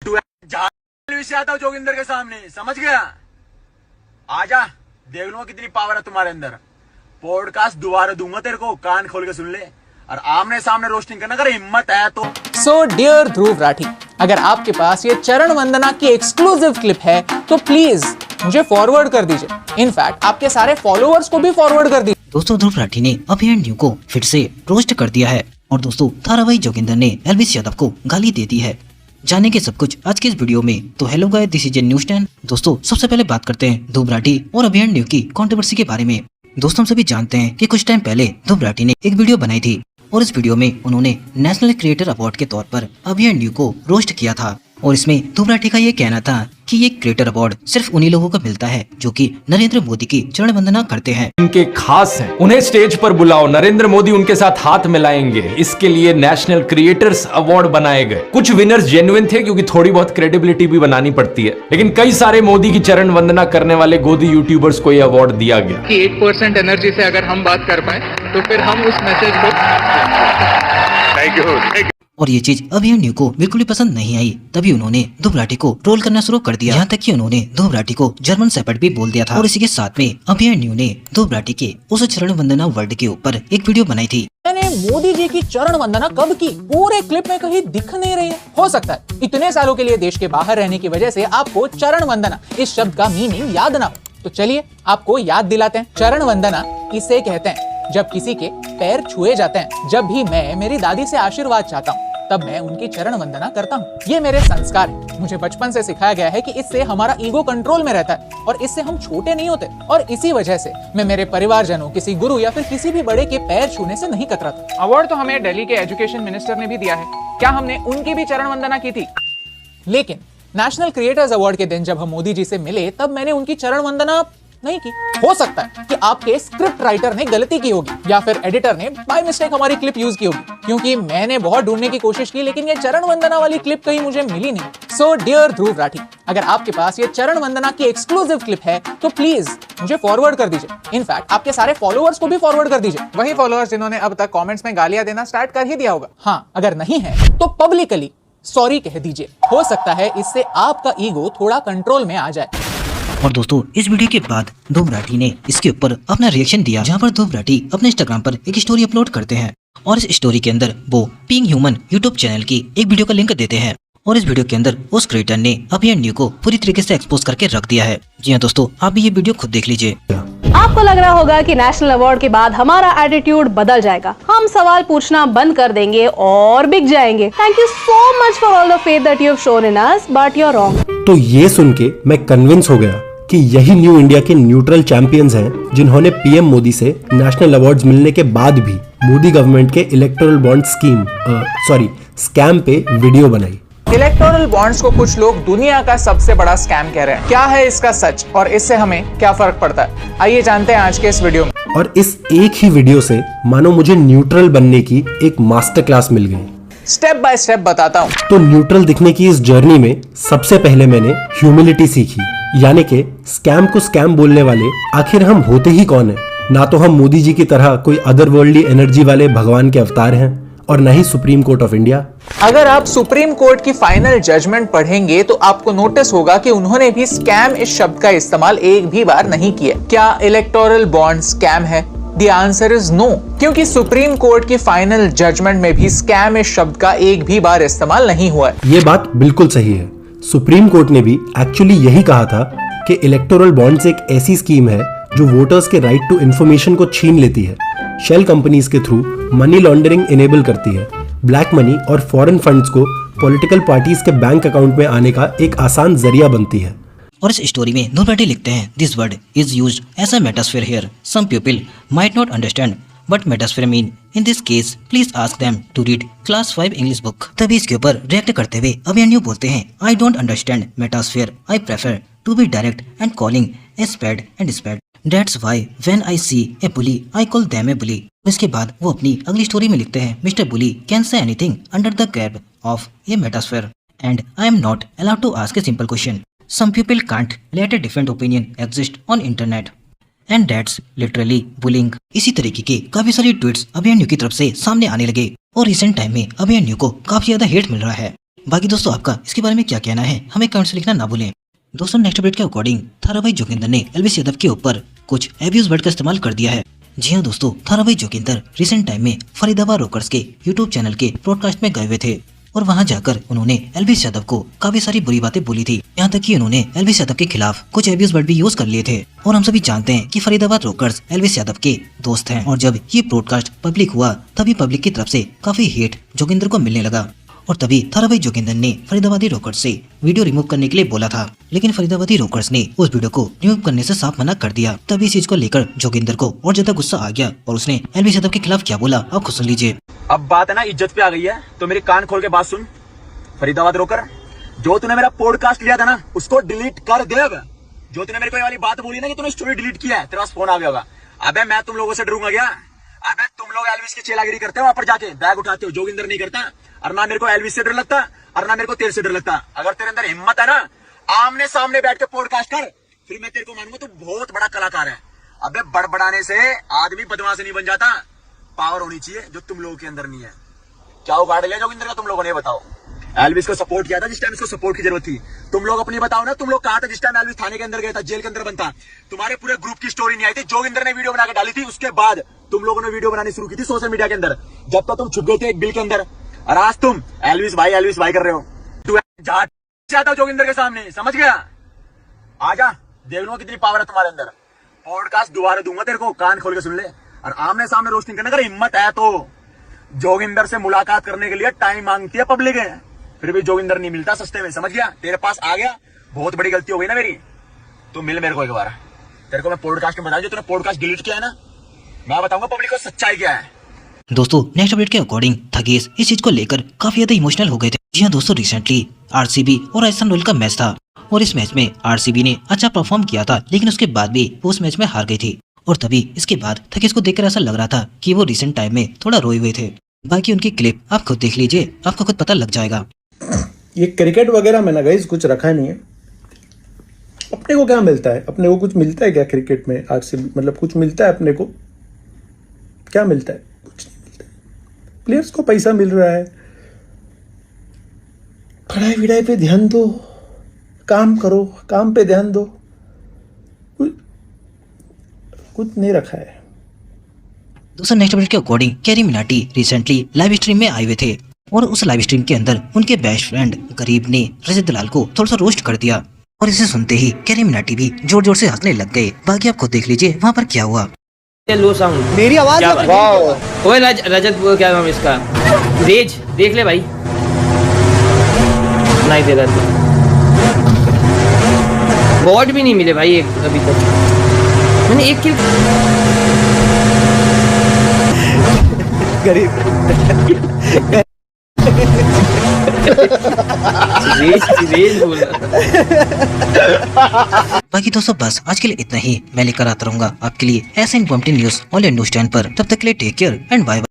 से आता हूँ जोगिंदर के सामने, समझ गया? आजा, देख लो कितनी पावर है तुम्हारे अंदर। पॉडकास्ट दोबारा दूंगा तेरे को, कान खोल के सुन ले। और आमने सामने रोस्टिंग करना, अगर हिम्मत है तो। सो डियर ध्रुव राठी, अगर आपके पास ये चरण वंदना की एक्सक्लूसिव क्लिप है तो प्लीज मुझे फॉरवर्ड कर दीजिए। इनफैक्ट आपके सारे फॉलोअर्स को भी फॉरवर्ड कर दीजिए। दोस्तों, ध्रुव राठी ने अभियान न्यू को फिर से रोस्ट कर दिया है और दोस्तों धारावाही जोगिंदर ने एल्विस यादव को गाली दे दी है। जानेंगे सब कुछ आज के इस वीडियो में। तो hello guys, this is news 10। दोस्तों, सबसे पहले बात करते हैं ध्रुव राठी और अभियान न्यू की कंट्रोवर्सी के बारे में। दोस्तों, हम सभी जानते हैं कि कुछ टाइम पहले ध्रुव राठी ने एक वीडियो बनाई थी और इस वीडियो में उन्होंने नेशनल क्रिएटर अवार्ड के तौर पर अभियान न्यू को रोस्ट किया था। और इसमें ध्रुव राठी का ये कहना था कि ये क्रिएटर अवार्ड सिर्फ उन्हीं लोगों को मिलता है जो कि नरेंद्र मोदी की चरण वंदना करते हैं। उनके खास हैं, उन्हें स्टेज पर बुलाओ, नरेंद्र मोदी उनके साथ हाथ मिलाएंगे। इसके लिए नेशनल क्रिएटर्स अवार्ड बनाए गए। कुछ विनर्स जेन्युइन थे क्योंकि थोड़ी बहुत क्रेडिबिलिटी भी बनानी पड़ती है, लेकिन कई सारे मोदी की चरण वंदना करने वाले गोदी यूट्यूबर्स को यह अवार्ड दिया गया। 8% एनर्जी से अगर हम बात कर पाए तो फिर हम उस मैसेज को थैंक यू। और ये चीज अभियान न्यू को बिल्कुल भी पसंद नहीं आई। तभी उन्होंने ध्रुव राठी को ट्रोल करना शुरू कर दिया। यहाँ तक कि उन्होंने ध्रुव राठी को जर्मन शेपर्ड भी बोल दिया था। और इसी के साथ में अभियान न्यू ने ध्रुव राठी के उस चरण वंदना वर्ड के ऊपर एक वीडियो बनाई थी। मैंने मोदी जी की चरण वंदना कब की, पूरे क्लिप में कहीं दिख नहीं रही है। हो सकता है इतने सालों के लिए देश के बाहर रहने की वजह से आपको चरण वंदना इस शब्द का मीनिंग याद ना हो। तो चलिए आपको याद दिलाते हैं। चरण वंदना इसे कहते हैं जब किसी के पैर छुए जाते हैं। जब भी मैं मेरी दादी से आशीर्वाद चाहता हूँ तब मैं उनकी चरण वंदना करता हूँ। ये मेरे संस्कार है। मुझे बचपन से सिखाया गया है कि इससे हमारा ईगो कंट्रोल में रहता है और इससे हम छोटे नहीं होते। और इसी वजह से मैं मेरे परिवारजनों, किसी गुरु या फिर किसी भी बड़े के पैर छूने से नहीं कतराता। अवार्ड तो हमें दिल्ली के एजुकेशन मिनिस्टर ने भी दिया है। क्या हमने उनकी भी चरण वंदना की थी? लेकिन नेशनल क्रिएटर्स अवार्ड के दिन जब हम मोदी जी से मिले तब मैंने उनकी चरण वंदना नहीं की। हो सकता है कि आपके स्क्रिप्ट राइटर ने गलती की होगी या फिर एडिटर ने बाय मिस्टेक हमारी क्लिप यूज की होगी, क्योंकि मैंने बहुत ढूंढने की कोशिश की लेकिन ये चरण वंदना वाली क्लिप कहीं मुझे मिली नहीं। सो डियर ध्रुव राठी, अगर आपके पास ये चरण वंदना की एक्सक्लूसिव क्लिप है तो प्लीज मुझे फॉरवर्ड कर दीजिए। इनफैक्ट आपके सारे फॉलोअर्स को भी फॉरवर्ड कर दीजिए। वही फॉलोअर्स जिन्होंने अब तक कमेंट्स में गालियां देना स्टार्ट कर ही दिया होगा। हाँ, अगर नहीं है तो पब्लिकली सॉरी कह दीजिए। हो सकता है इससे आपका ईगो थोड़ा कंट्रोल में आ जाए। और दोस्तों, इस वीडियो के बाद ध्रुव राठी ने इसके ऊपर अपना रिएक्शन दिया, जहाँ पर ध्रुव राठी अपने इंस्टाग्राम पर एक स्टोरी अपलोड करते हैं और इस स्टोरी के अंदर वो बीइंग ह्यूमन यूट्यूब चैनल की एक वीडियो का लिंक देते हैं। और इस वीडियो के अंदर उस क्रिएटर ने अभियान न्यू को पूरी तरीके से एक्सपोज करके रख दिया है। जी हाँ दोस्तों, आप भी ये वीडियो खुद देख लीजिए। आपको लग रहा होगा कि नेशनल अवार्ड के बाद हमारा एटीट्यूड बदल जाएगा, हम सवाल पूछना बंद कर देंगे और बिक जाएंगे। Thank you so much for all the faith that you have shown in us, but you are wrong. तो ये सुन के मैं कन्विंस हो गया कि यही न्यू इंडिया के न्यूट्रल चैंपियंस हैं जिन्होंने पीएम मोदी से नेशनल अवार्ड्स मिलने के बाद भी मोदी गवर्नमेंट के इलेक्टोरल बॉन्ड स्कैम पे वीडियो बनाई। इलेक्टोरल बॉन्ड्स को कुछ लोग दुनिया का सबसे बड़ा स्कैम कह रहे हैं। क्या है इसका सच और इससे हमें क्या फर्क पड़ता है, आइए जानते हैं आज के इस वीडियो में। और इस एक ही वीडियो से मानो मुझे न्यूट्रल बनने की एक मास्टर क्लास मिल गई। स्टेप बाय स्टेप बताता हूँ। तो न्यूट्रल दिखने की इस जर्नी में सबसे पहले मैंने ह्यूमिलिटी सीखी, यानी कि स्कैम को स्कैम बोलने वाले आखिर हम होते ही कौन है। ना तो हम मोदी जी की तरह कोई अदर वर्ल्डली एनर्जी वाले भगवान के अवतार हैं और ना ही सुप्रीम कोर्ट ऑफ इंडिया। अगर आप सुप्रीम कोर्ट की फाइनल जजमेंट पढ़ेंगे तो आपको नोटिस होगा कि उन्होंने भी स्कैम इस शब्द का इस्तेमाल एक भी बार नहीं किया। क्या इलेक्टोरल बॉन्ड स्कैम है? The answer is no, क्योंकि सुप्रीम कोर्ट की फाइनल जजमेंट में भी स्कैम इस शब्द का एक भी बार इस्तेमाल नहीं हुआ है। ये बात बिल्कुल सही है। सुप्रीम कोर्ट ने भी एक्चुअली यही कहा था कि इलेक्टोरल बॉन्ड्स एक ऐसी स्कीम है जो वोटर्स के राइट टू इन्फॉर्मेशन को छीन लेती है, शेल कंपनीज के थ्रू मनी लॉन्ड्रिंग इनेबल करती है, ब्लैक मनी और फॉरेन फंड्स को पॉलिटिकल पार्टीज के बैंक अकाउंट में आने का एक आसान जरिया बनती है। और इस स्टोरी में ध्रुव राठी लिखते हैं, this word is used as a metaphor here, some people might not understand but metaphor mean in this case please ask them to read class 5 English book. तभी इसके ऊपर रिएक्ट करते हुए अभियान न्यू बोलते हैं, I don't understand metaphor, I prefer to be direct and calling a spade and spade, that's why when I see a bully I call them a bully. इसके बाद वो अपनी अगली स्टोरी में लिखते हैं, mister bully can say anything under the garb of a metaphor and I am not allowed to ask a simple question. Some people can't let a different opinion exist on internet and that's literally bullying। इसी तरीके के काफी सारे tweets अभियान new की तरफ से सामने आने लगे और रिसेंट टाइम में अभियान न्यू को काफी ज्यादा हेट मिल रहा है। बाकी दोस्तों आपका इसके बारे में क्या कहना है हमें कमेंट्स लिखना ना भूलें। दोस्तों नेक्स्ट अपडेट के अकॉर्डिंग थारा भाई जोगिंदर ने एलवीएस यादव के ऊपर कुछ एब्यूज वर्ड का इस्तेमाल कर दिया है। जी हाँ दोस्तों, थारा भाई जोगिंदर रिसेंट टाइम में फरीदाबाद रॉकर्स के यूट्यूब चैनल के ब्रॉडकास्ट में गए हुए थे और वहां जाकर उन्होंने एलवीएस यादव को काफी सारी बुरी बातें बोली थी। यहाँ तक कि उन्होंने एलवीएस यादव के खिलाफ कुछ एब्यूज वर्ड भी यूज कर लिए थे। और हम सभी जानते हैं कि फरीदाबाद रॉकर्स एलवीएस यादव के दोस्त हैं और जब ये ब्रॉडकास्ट पब्लिक हुआ तभी पब्लिक की तरफ से काफी हेट जोगिंदर को मिलने लगा और तभी थारा भाई जोगिंदर ने फरीदाबादी रॉकर्स से वीडियो रिमूव करने के लिए बोला था, लेकिन फरीदाबादी रॉकर्स ने उस वीडियो को रिमूव करने से साफ मना कर दिया। तभी इस चीज को लेकर जोगिंदर को और ज्यादा गुस्सा आ गया और उसने एलवीएस यादव के खिलाफ क्या बोला आप खुद सुन लीजिए। अब बात है ना इज्जत पे आ गई है, तो मेरे कान खोल के बात सुन। फरीदाबाद रोकर, जो तूने मेरा पॉडकास्ट लिया था ना उसको डिलीट कर दे। अब जो तूने मेरे को ये वाली बात बोली ना कि तूने स्टोरी डिलीट किया है, तेरे पास फोन आ गया होगा। अबे मैं तुम लोगों से डरूंगा क्या? अबे तुम लोग एलविस की चेलागिरी करते हो, वहां पर जाके बैग उठाते हो, जोगिंदर नहीं करता। और ना मेरे को एलविस से डर लगता और ना मेरे को तेरे से डर लगता। अगर तेरे अंदर हिम्मत है ना, आमने सामने बैठ के पॉडकास्ट कर, फिर मैं तेरे को मानूंगा तू बहुत बड़ा कलाकार है। अबे बड़बड़ाने से आदमी बदमाश नहीं बन जाता, पावर होनी चाहिए जो तुम लोगों के अंदर नहीं है। क्या उगाड़ लिया जोगिंदर का तुम लोगों ने? बताओ। एलविस को सपोर्ट किया था जिस टाइम उसको सपोर्ट की जरूरत थी। तुम लोग अपनी बताओ ना, तुम लोग कहा था जिस टाइम एलविस थाने के अंदर गया था, जेल के अंदर बनता, तुम्हारे पूरे ग्रुप की स्टोरी नहीं आई थी। जोगिंदर ने वीडियो बना के डाली थी, उसके बाद तुम लोगों ने वीडियो बनानी शुरू की थी सोशल मीडिया के अंदर, जब तक तुम छुप गए थे एक बिल के अंदर। और आज तुम एलविस भाई कर रहे हो। तू जाता जोगिंदर के सामने, समझ गया? आजा, देख लो कितनी पावर है तुम्हारे अंदर। पॉडकास्ट दोबारा दूंगा तेरे को, कान खोल के सुन ले। और आमने सामने रोस्टिंग करने का हिम्मत है तो जोगिंदर से मुलाकात करने के लिए टाइम मांगती है पब्लिक है, फिर भी जोगिंदर नहीं मिलता सस्ते में, समझ गया? तेरे पास आ गया, बहुत बड़ी गलती हो गई ना मेरी। तू मिल मेरे को एक बार, तेरे को मैं पॉडकास्ट में बताऊं, जो तूने पॉडकास्ट डिलीट किया है ना, मैं बताऊंगा पब्लिक को सच्चाई क्या है। दोस्तों नेक्स्ट अपडेट के अकॉर्डिंग थगेश इस चीज को लेकर काफी ज्यादा इमोशनल हो गए थे। जी हाँ दोस्तों, रिसेंटली आरसीबी और राजस्थान रॉयल का मैच था और इस मैच में आरसीबी ने अच्छा परफॉर्म किया था, लेकिन उसके बाद भी वो उस मैच में हार गई थी। और तभी इसके बाद थगेश को देखकर ऐसा लग रहा था कि वो रिसेंट टाइम में थोड़ा रोए हुए थे। बाकी उनकी क्लिप आप खुद देख लीजिए, आपको खुद पता लग जाएगा। ये क्रिकेट वगैरह में ना गाइस कुछ रखा नहीं है। अपने को क्या मिलता है? अपने को कुछ मिलता है क्या क्रिकेट में? आरसीबी मतलब कुछ मिलता है अपने को? क्या मिलता है? कुछ नहीं मिलता है। प्लेयर्स को पैसा मिल रहा है, पढ़ाई विढ़ाई पे ध्यान दो, काम करो, काम पे ध्यान दो। कुछ नहीं रखा है। दोस्तों नेक्स्ट अपडेट के according carry Minati recently live stream में आए हुए थे और उस लाइव स्ट्रीम के अंदर उनके बेस्ट फ्रेंड गरीब ने रजत दलाल को थोड़ा सा रोस्ट कर दिया और इसे सुनते ही कैरी मिनाटी भी जोर जोर से हंसने लग गए। बाकी आप खुद देख लीजिए वहाँ पर क्या हुआ। लो साउंड मेरी आवाज ओए रजत वो क्या नाम इसका, रेज देख ले भाई, नहीं दे रहा था। बॉट भी नहीं मिले भाई एक अभी तक, मैंने एक किल गरीब रेज बोल रहा था। बाकी दोस्तों बस आज के लिए इतना ही। मैं लेकर आता रहूंगा आपके लिए ऐसे informative news all news channel पर। तब तक के लिए टेक केयर एंड बाय।